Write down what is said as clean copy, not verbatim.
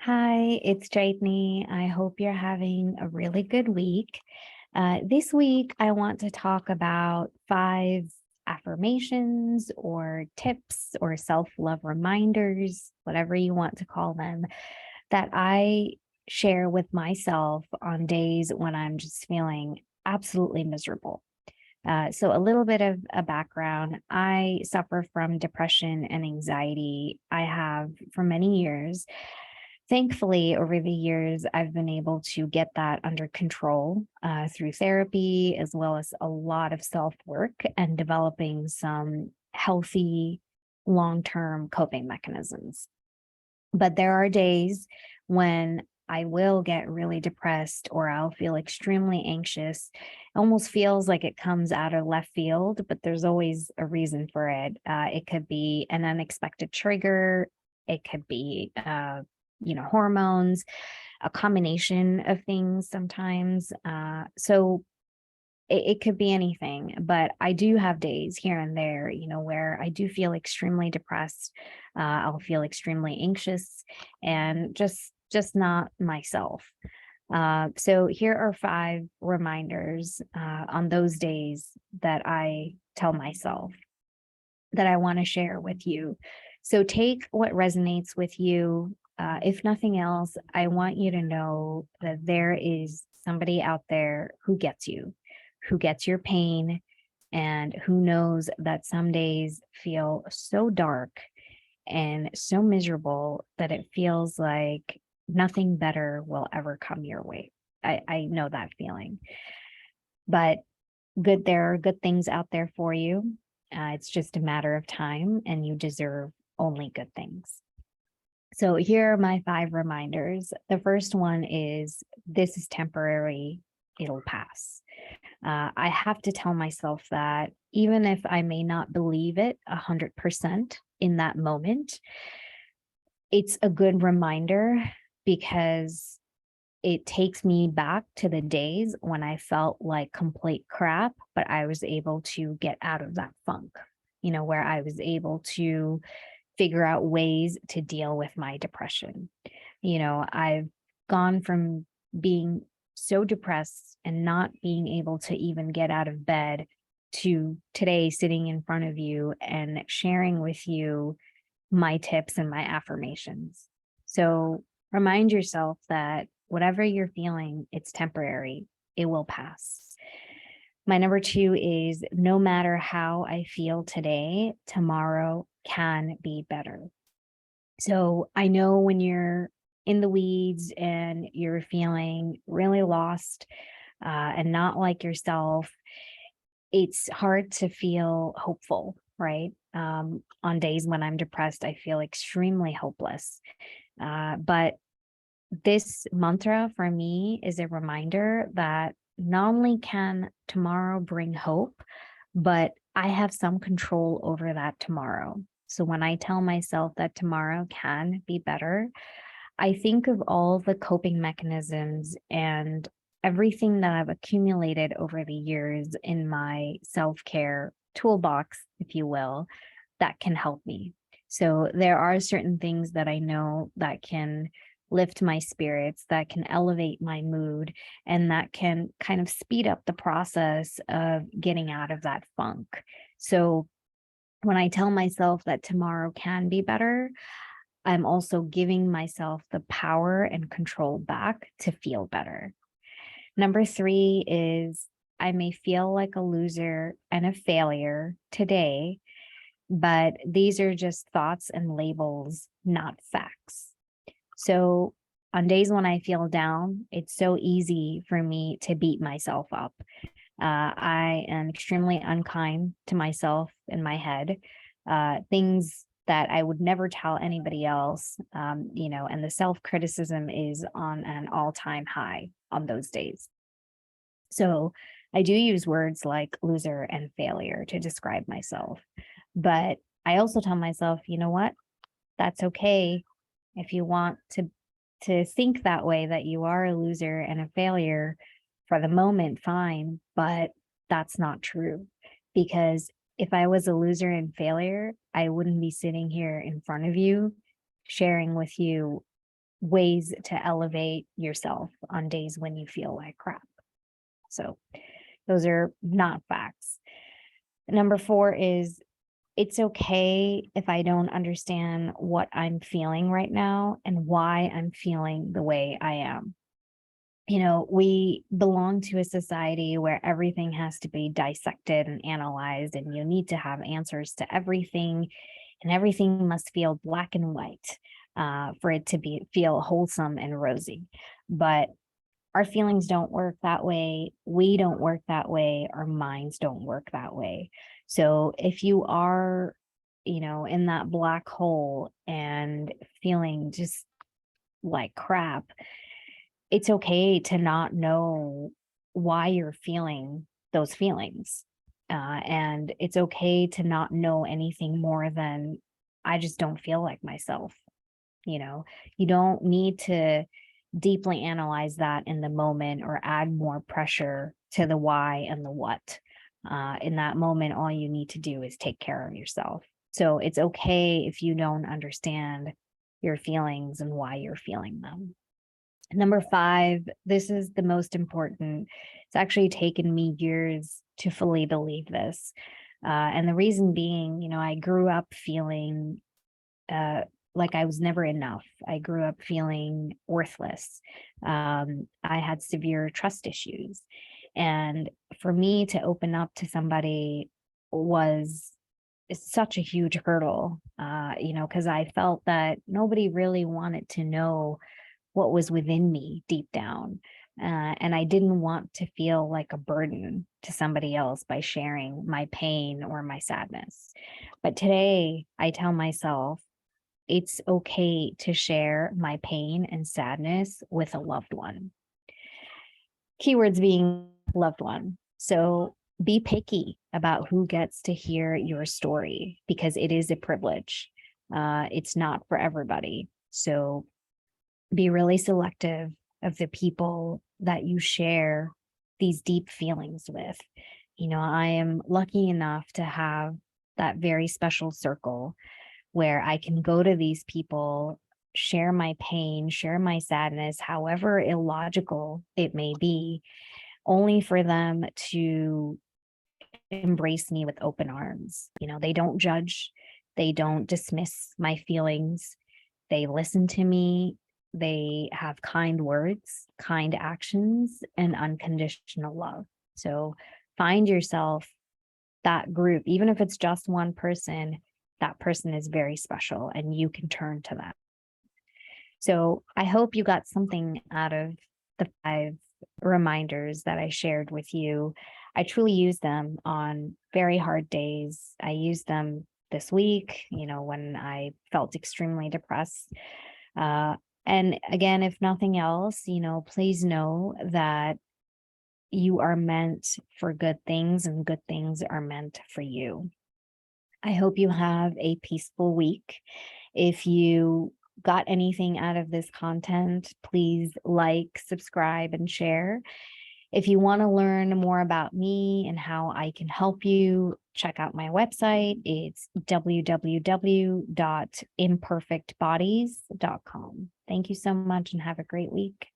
Hi, it's Jaitni. I hope you're having a really good week. This week, I want to talk about 5 affirmations or tips or self love reminders, whatever you want to call them, that I share with myself on days when I'm just feeling absolutely miserable. So, a little bit of a background, I suffer from depression and anxiety. I have for many years. Thankfully, over the years, I've been able to get that under control through therapy, as well as a lot of self work and developing some healthy long term coping mechanisms. But there are days when I will get really depressed or I'll feel extremely anxious. It almost feels like it comes out of left field, but there's always a reason for it. It could be an unexpected trigger, it could be, hormones, a combination of things sometimes. So it could be anything, but I do have days here and there, where I do feel extremely depressed. I'll feel extremely anxious and just not myself. So here are 5 reminders on those days that I tell myself that I want to share with you. So take what resonates with you. If nothing else, I want you to know that there is somebody out there who gets you, who gets your pain, and who knows that some days feel so dark and so miserable that it feels like nothing better will ever come your way. I know that feeling, but there are good things out there for you. It's just a matter of time, and you deserve only good things. So here are my 5 reminders. The first one is this is temporary, it'll pass. I have to tell myself that even if I may not believe it 100% in that moment, it's a good reminder because it takes me back to the days when I felt like complete crap, but I was able to get out of that funk, where I was able to figure out ways to deal with my depression. I've gone from being so depressed and not being able to even get out of bed to today sitting in front of you and sharing with you my tips and my affirmations. So remind yourself that whatever you're feeling, it's temporary, it will pass. My number 2 is no matter how I feel today, tomorrow can be better. So I know when you're in the weeds and you're feeling really lost and not like yourself, it's hard to feel hopeful, right? On days when I'm depressed, I feel extremely hopeless. But this mantra for me is a reminder that not only can tomorrow bring hope, but I have some control over that tomorrow. So when I tell myself that tomorrow can be better, I think of all the coping mechanisms and everything that I've accumulated over the years in my self care toolbox, if you will, that can help me. So there are certain things that I know that can lift my spirits, that can elevate my mood, and that can kind of speed up the process of getting out of that funk. So when I tell myself that tomorrow can be better, I'm also giving myself the power and control back to feel better. Number 3 is I may feel like a loser and a failure today, but these are just thoughts and labels, not facts. So on days when I feel down, it's so easy for me to beat myself up. I am extremely unkind to myself in my head, things that I would never tell anybody else, and the self criticism is on an all time high on those days. So I do use words like loser and failure to describe myself. But I also tell myself, you know what? That's okay if you want to think that way, that you are a loser and a failure for the moment, fine, but that's not true. Because if I was a loser and failure, I wouldn't be sitting here in front of you sharing with you ways to elevate yourself on days when you feel like crap. So those are not facts. Number 4 is it's okay if I don't understand what I'm feeling right now and why I'm feeling the way I am. We belong to a society where everything has to be dissected and analyzed, and you need to have answers to everything, and everything must feel black and white for it to feel wholesome and rosy. But our feelings don't work that way. We don't work that way. Our minds don't work that way. So if you are, in that black hole and feeling just like crap, it's okay to not know why you're feeling those feelings. And it's okay to not know anything more than I just don't feel like myself. You don't need to deeply analyze that in the moment or add more pressure to the why and the what. In that moment, all you need to do is take care of yourself. So it's okay if you don't understand your feelings and why you're feeling them. Number 5, this is the most important. It's actually taken me years to fully believe this. And the reason being, I grew up feeling like I was never enough. I grew up feeling worthless. I had severe trust issues. And for me to open up to somebody was such a huge hurdle, because I felt that nobody really wanted to know what was within me deep down. And I didn't want to feel like a burden to somebody else by sharing my pain or my sadness. But today I tell myself it's okay to share my pain and sadness with a loved one. Keywords being loved one. So be picky about who gets to hear your story because it is a privilege. It's not for everybody. So be really selective of the people that you share these deep feelings with. I am lucky enough to have that very special circle where I can go to these people, share my pain, share my sadness, however illogical it may be, only for them to embrace me with open arms. They don't judge, they don't dismiss my feelings, they listen to me. They have kind words, kind actions, and unconditional love. So find yourself that group, even if it's just one person, that person is very special and you can turn to that. So I hope you got something out of the 5 reminders that I shared with you. I truly use them on very hard days. I use them this week, when I felt extremely depressed. And again, if nothing else, please know that you are meant for good things and good things are meant for you. I hope you have a peaceful week. If you got anything out of this content, please like, subscribe, and share. If you want to learn more about me and how I can help you, check out my website. It's www.imperfectbodies.com. Thank you so much and have a great week.